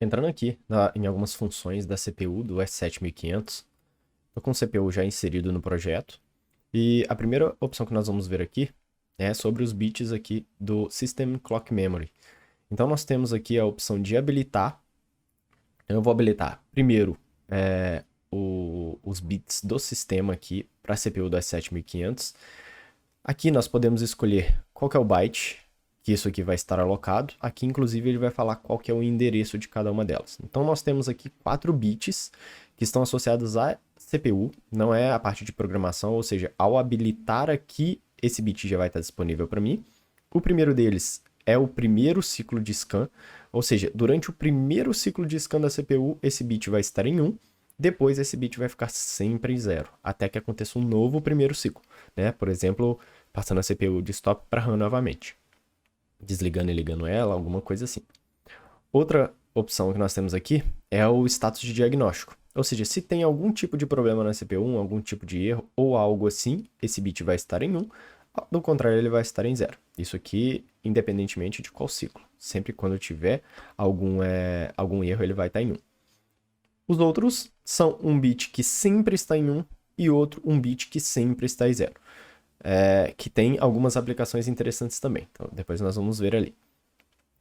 entrando aqui em algumas funções da CPU do S7500. Estou com o CPU já inserido no projeto. E a primeira opção que nós vamos ver aqui é sobre os bits aqui do System Clock Memory. Então nós temos aqui a opção de habilitar. Eu vou habilitar primeiro os bits do sistema aqui para a CPU do S7500. Aqui nós podemos escolher qual que é o byte que isso aqui vai estar alocado. Aqui, inclusive, ele vai falar qual que é o endereço de cada uma delas. Então, nós temos aqui 4 bits que estão associados à CPU, não é a parte de programação, ou seja, ao habilitar aqui, esse bit já vai estar disponível para mim. O primeiro deles é o primeiro ciclo de scan, ou seja, durante o primeiro ciclo de scan da CPU, esse bit vai estar em 1, depois esse bit vai ficar sempre em 0, até que aconteça um novo primeiro ciclo, né? Por exemplo, passando a CPU de stop para RAM novamente, desligando e ligando ela, alguma coisa assim. Outra opção que nós temos aqui é o status de diagnóstico. Ou seja, se tem algum tipo de problema na CPU, algum tipo de erro ou algo assim, esse bit vai estar em 1, do contrário ele vai estar em 0. Isso aqui independentemente de qual ciclo. Sempre quando tiver algum erro ele vai estar em 1. Os outros são um bit que sempre está em 1 e outro um bit que sempre está em 0. Que tem algumas aplicações interessantes também. Então, depois nós vamos ver ali.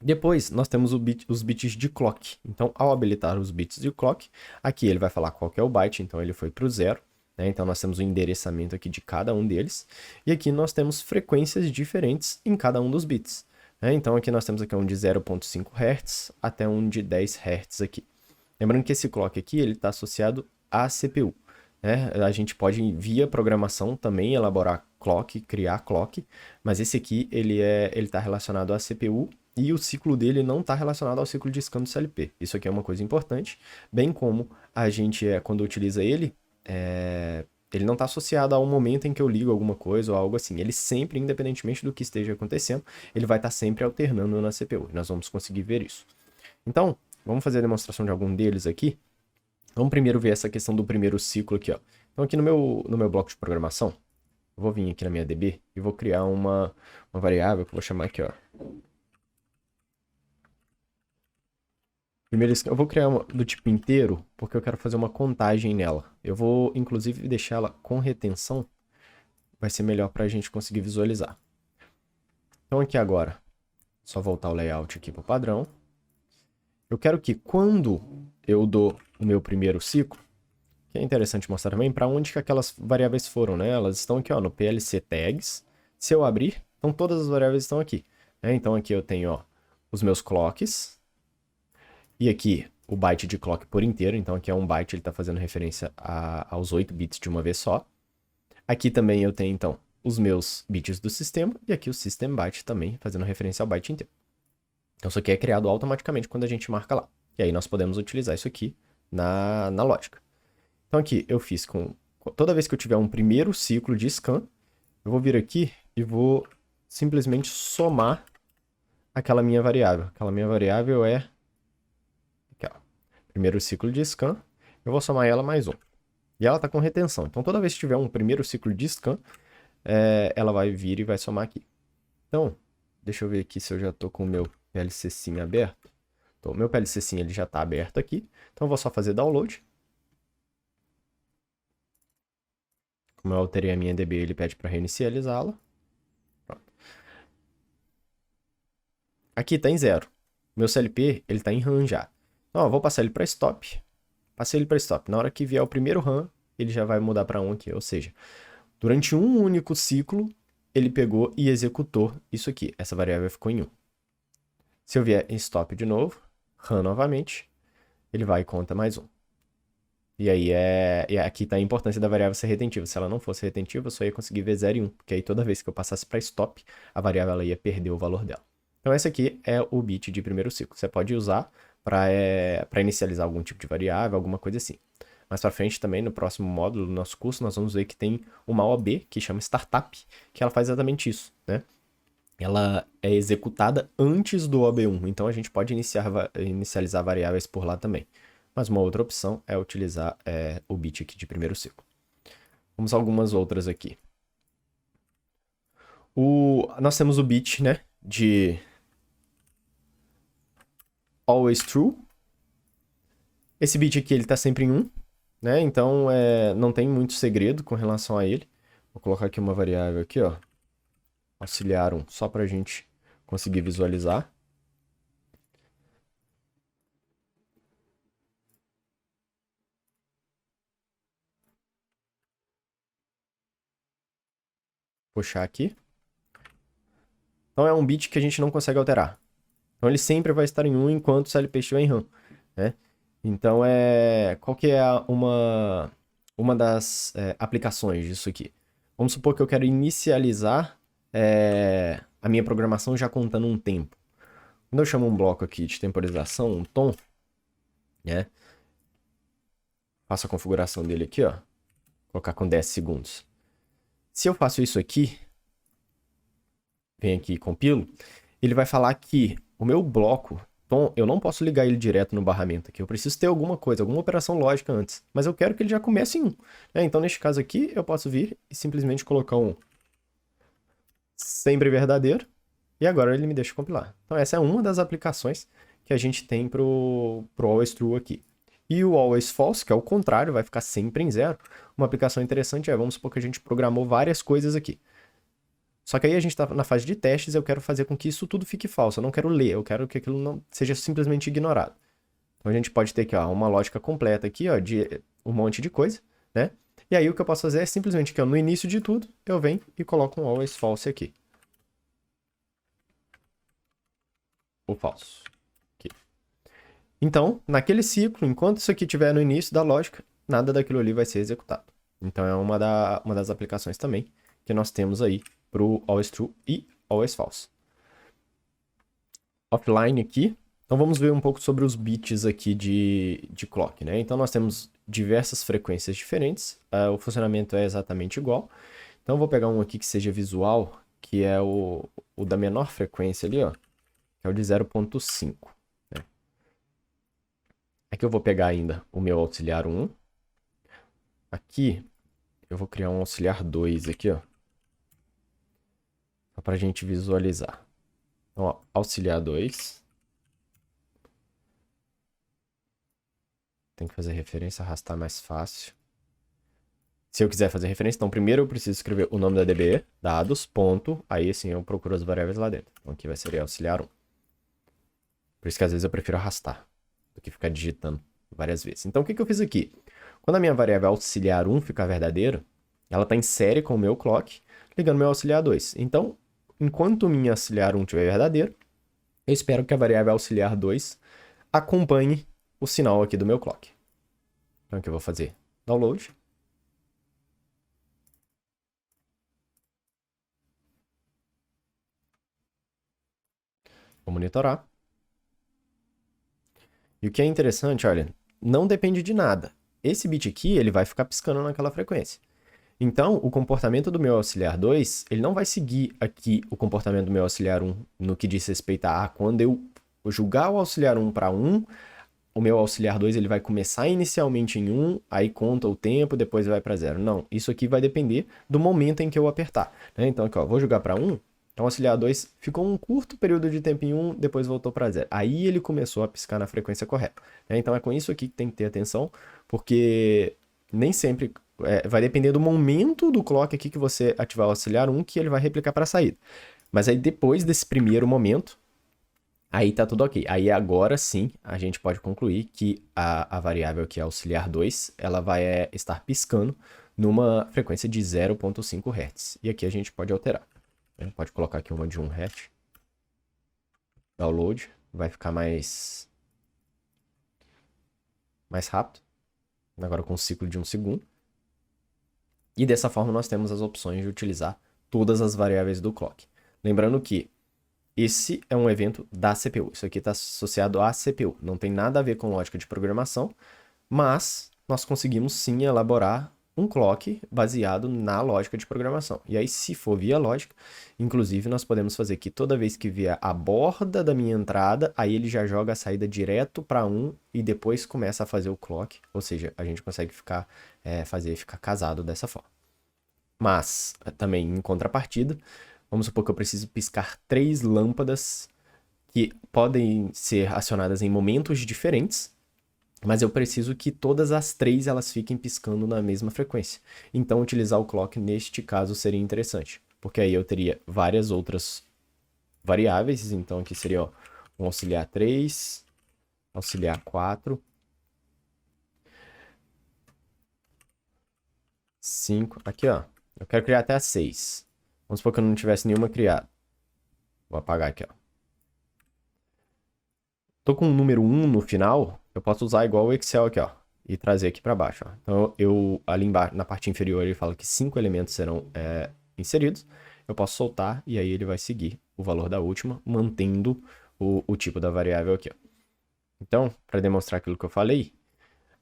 Depois, nós temos os bits de clock. Então, ao habilitar os bits de clock, aqui ele vai falar qual que é o byte, então ele foi para o 0. Né? Então, nós temos o endereçamento aqui de cada um deles. E aqui nós temos frequências diferentes em cada um dos bits. Né? Então, aqui nós temos aqui um de 0.5 Hz até um de 10 Hz aqui. Lembrando que esse clock aqui está associado à CPU. Né? A gente pode, via programação, também elaborar clock, criar clock, mas esse aqui ele está relacionado à CPU e o ciclo dele não está relacionado ao ciclo de scan do CLP. Isso aqui é uma coisa importante, bem como a gente, quando utiliza ele, ele não está associado ao momento em que eu ligo alguma coisa ou algo assim. Ele sempre, independentemente do que esteja acontecendo, ele vai estar sempre alternando na CPU. Nós vamos conseguir ver isso. Então, vamos fazer a demonstração de algum deles aqui. Vamos primeiro ver essa questão do primeiro ciclo aqui, ó. Então, aqui no meu bloco de programação, eu vou vir aqui na minha DB e vou criar uma variável que eu vou chamar aqui, ó. Primeiro, eu vou criar uma do tipo inteiro, porque eu quero fazer uma contagem nela. Eu vou, inclusive, deixar ela com retenção. Vai ser melhor para a gente conseguir visualizar. Então, aqui agora, só voltar o layout aqui para o padrão. Eu quero que quando eu dou o meu primeiro ciclo, que é interessante mostrar também para onde que aquelas variáveis foram, né? Elas estão aqui, ó, no PLC tags. Se eu abrir, então todas as variáveis estão aqui. Né? Então aqui eu tenho, ó, os meus clocks. E aqui o byte de clock por inteiro. Então aqui é um byte, ele está fazendo referência aos 8 bits de uma vez só. Aqui também eu tenho, então, os meus bits do sistema. E aqui o system byte também, fazendo referência ao byte inteiro. Então isso aqui é criado automaticamente quando a gente marca lá. E aí nós podemos utilizar isso aqui na lógica. Então aqui eu fiz toda vez que eu tiver um primeiro ciclo de scan, eu vou vir aqui e vou simplesmente somar aquela minha variável. Aquela minha variável é aqui, ó, primeiro ciclo de scan, eu vou somar ela mais um. E ela está com retenção. Então toda vez que tiver um primeiro ciclo de scan, ela vai vir e vai somar aqui. Então, deixa eu ver aqui se eu já estou com o meu PLC Sim aberto. Então, o meu PLC Sim ele já está aberto aqui. Então eu vou só fazer download. Como eu alterei a minha DB, ele pede para reinicializá-la. Aqui está em 0. Meu CLP ele está em RAM já. Então, eu vou passar ele para stop. Passei ele para stop. Na hora que vier o primeiro RAM, ele já vai mudar para 1 aqui. Ou seja, durante um único ciclo, ele pegou e executou isso aqui. Essa variável ficou em 1. Se eu vier em stop de novo, RAM novamente, ele vai e conta mais 1. E aí aqui está a importância da variável ser retentiva. Se ela não fosse retentiva, eu só ia conseguir ver 0 e 1. Porque aí toda vez que eu passasse para stop, a variável ela ia perder o valor dela. Então esse aqui é o bit de primeiro ciclo. Você pode usar para inicializar algum tipo de variável, alguma coisa assim. Mais para frente também, no próximo módulo do nosso curso, nós vamos ver que tem uma OB, que chama Startup, que ela faz exatamente isso, né? Ela é executada antes do OB1, então a gente pode inicializar variáveis por lá também. Mas uma outra opção é utilizar o bit aqui de primeiro ciclo. Vamos a algumas outras aqui. Nós temos o bit, né, de always true. Esse bit aqui, ele tá sempre em 1, né? Então, não tem muito segredo com relação a ele. Vou colocar aqui uma variável aqui, ó. Auxiliar 1, só pra gente conseguir visualizar. Puxar aqui. Então, é um bit que a gente não consegue alterar. Então, ele sempre vai estar em 1 enquanto o CLP estiver em RAM, né? Então, qual que é uma das aplicações disso aqui? Vamos supor que eu quero inicializar a minha programação já contando um tempo. Quando eu chamo um bloco aqui de temporização, um tom, né? Faço a configuração dele aqui, ó. Colocar com 10 segundos. Se eu faço isso aqui, venho aqui e compilo, ele vai falar que o meu bloco, tom, eu não posso ligar ele direto no barramento aqui. Eu preciso ter alguma coisa, alguma operação lógica antes. Mas eu quero que ele já comece em 1. Então, neste caso aqui, eu posso vir e simplesmente colocar um sempre verdadeiro. E agora ele me deixa compilar. Então, essa é uma das aplicações que a gente tem pro always true aqui. E o always false, que é o contrário, vai ficar sempre em 0. Uma aplicação interessante vamos supor que a gente programou várias coisas aqui. Só que aí a gente está na fase de testes, eu quero fazer com que isso tudo fique falso. Eu não quero ler, eu quero que aquilo não seja simplesmente ignorado. Então a gente pode ter aqui, ó, uma lógica completa aqui, ó, de um monte de coisa, né? E aí o que eu posso fazer é simplesmente que no início de tudo, eu venho e coloco um always false aqui. O falso. Aqui. Então, naquele ciclo, enquanto isso aqui estiver no início da lógica, nada daquilo ali vai ser executado. Então é uma das aplicações também que nós temos aí para o always true e always false. Offline aqui. Então vamos ver um pouco sobre os bits aqui de clock, né? Então nós temos diversas frequências diferentes, o funcionamento é exatamente igual. Então eu vou pegar um aqui que seja visual, que é o da menor frequência ali, ó, que é o de 0.5. Né? Aqui eu vou pegar ainda o meu auxiliar 1. Aqui eu vou criar um auxiliar 2 aqui, ó, só para a gente visualizar. Então, ó, auxiliar 2. Tem que fazer referência, arrastar mais fácil. Se eu quiser fazer referência, então primeiro eu preciso escrever o nome da DB, dados, ponto, aí sim eu procuro as variáveis lá dentro. Então aqui vai ser auxiliar 1. Por isso que às vezes eu prefiro arrastar, do que ficar digitando várias vezes. Então o que eu fiz aqui? Quando a minha variável auxiliar 1 ficar verdadeira, ela está em série com o meu clock, ligando meu auxiliar 2. Então, enquanto o minha auxiliar 1 estiver verdadeiro, eu espero que a variável auxiliar 2 acompanhe o sinal aqui do meu clock. Então aqui eu vou fazer download. Vou monitorar. E o que é interessante, olha, não depende de nada. Esse bit aqui, ele vai ficar piscando naquela frequência. Então, o comportamento do meu auxiliar 2, ele não vai seguir aqui o comportamento do meu auxiliar 1 no que diz respeito a quando eu jogar o auxiliar 1 para 1, o meu auxiliar 2 ele vai começar inicialmente em 1, aí conta o tempo, depois vai para 0. Não, isso aqui vai depender do momento em que eu apertar. Né? Então, aqui, ó, vou jogar para 1, então o auxiliar 2 ficou um curto período de tempo em 1, depois voltou para 0. Aí ele começou a piscar na frequência correta. Né? Então é com isso aqui que tem que ter atenção, porque nem sempre vai depender do momento do clock aqui que você ativar o auxiliar 1 que ele vai replicar para a saída. Mas aí depois desse primeiro momento, aí tá tudo ok. Aí agora sim a gente pode concluir que a variável aqui, auxiliar 2, ela vai estar piscando numa frequência de 0.5 Hz. E aqui a gente pode alterar. Pode colocar aqui uma de 1 Hz. Download. Vai ficar mais rápido. Agora com um ciclo de 1 segundo. E dessa forma nós temos as opções de utilizar todas as variáveis do clock. Lembrando que esse é um evento da CPU. Isso aqui está associado à CPU. Não tem nada a ver com lógica de programação, mas nós conseguimos sim elaborar um clock baseado na lógica de programação. E aí, se for via lógica, inclusive nós podemos fazer que toda vez que vier a borda da minha entrada, aí ele já joga a saída direto para 1 e depois começa a fazer o clock. Ou seja, a gente consegue ficar casado dessa forma. Mas, também em contrapartida, vamos supor que eu preciso piscar 3 lâmpadas que podem ser acionadas em momentos diferentes. mas eu preciso que todas as três elas fiquem piscando na mesma frequência. Então, utilizar o clock neste caso seria interessante, porque aí eu teria várias outras variáveis. Então, aqui seria ó, um auxiliar 3, auxiliar 4, 5. Aqui, ó. Eu quero criar até a 6. Vamos supor que eu não tivesse nenhuma criada. Vou apagar aqui, ó. Tô com o número 1 no final, eu posso usar igual o Excel aqui, ó. E trazer aqui para baixo, ó. Então, ali embaixo, na parte inferior, ele fala que 5 elementos serão inseridos. Eu posso soltar e aí ele vai seguir o valor da última, mantendo o tipo da variável aqui, ó. Então, para demonstrar aquilo que eu falei,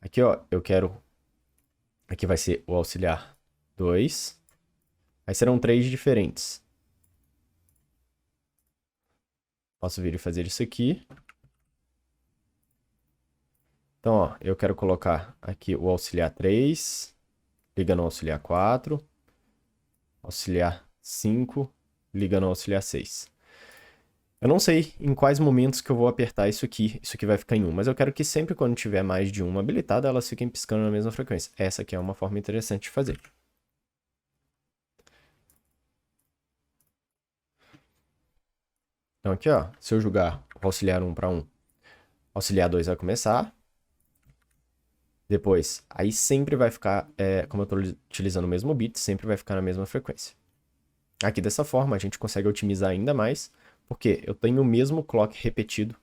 aqui, ó, eu quero... Aqui vai ser o auxiliar 2. Aí serão 3 diferentes. Posso vir e fazer isso aqui. Então, ó, eu quero colocar aqui o auxiliar 3, ligando ao auxiliar 4, auxiliar 5, ligando ao auxiliar 6. Eu não sei em quais momentos que eu vou apertar isso aqui vai ficar em 1, mas eu quero que sempre quando tiver mais de uma habilitada, elas fiquem piscando na mesma frequência. Essa aqui é uma forma interessante de fazer. Então aqui, ó, se eu jogar o auxiliar 1 para 1, auxiliar 2 vai começar. Depois, aí sempre vai ficar, como eu estou utilizando o mesmo bit, sempre vai ficar na mesma frequência. Aqui dessa forma a gente consegue otimizar ainda mais, porque eu tenho o mesmo clock repetido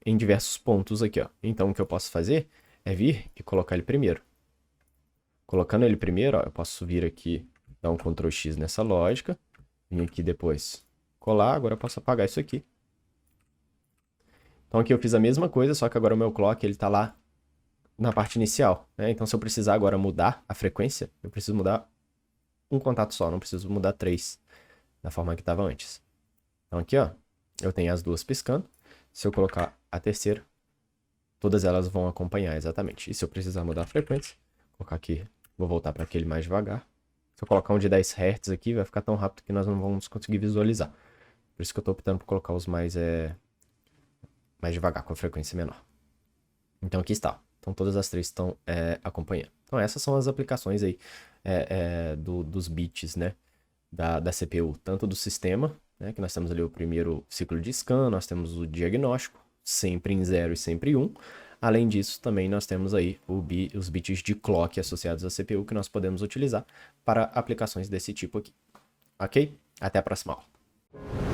em diversos pontos aqui, ó. Então o que eu posso fazer é vir e colocar ele primeiro. Colocando ele primeiro, ó, eu posso vir aqui, dar um Ctrl X nessa lógica, vir aqui depois colar, agora eu posso apagar isso aqui. Então aqui eu fiz a mesma coisa, só que agora o meu clock ele tá lá na parte inicial, né? Então se eu precisar agora mudar a frequência, eu preciso mudar um contato só, não preciso mudar 3, da forma que estava antes. Então aqui, ó, eu tenho as duas piscando. Se eu colocar a terceira, todas elas vão acompanhar exatamente. E se eu precisar mudar a frequência, vou colocar aqui, vou voltar para aquele mais devagar. Se eu colocar um de 10 Hz aqui, vai ficar tão rápido que nós não vamos conseguir visualizar. Por isso que eu estou optando por colocar os mais devagar, com a frequência menor. Então aqui está. Então todas as três estão acompanhando. Então essas são as aplicações aí dos bits, né, da CPU, tanto do sistema, né, que nós temos ali o primeiro ciclo de scan, nós temos o diagnóstico, sempre em 0 e sempre em 1. Além disso, também nós temos aí os bits de clock associados à CPU que nós podemos utilizar para aplicações desse tipo aqui. Ok? Até a próxima aula.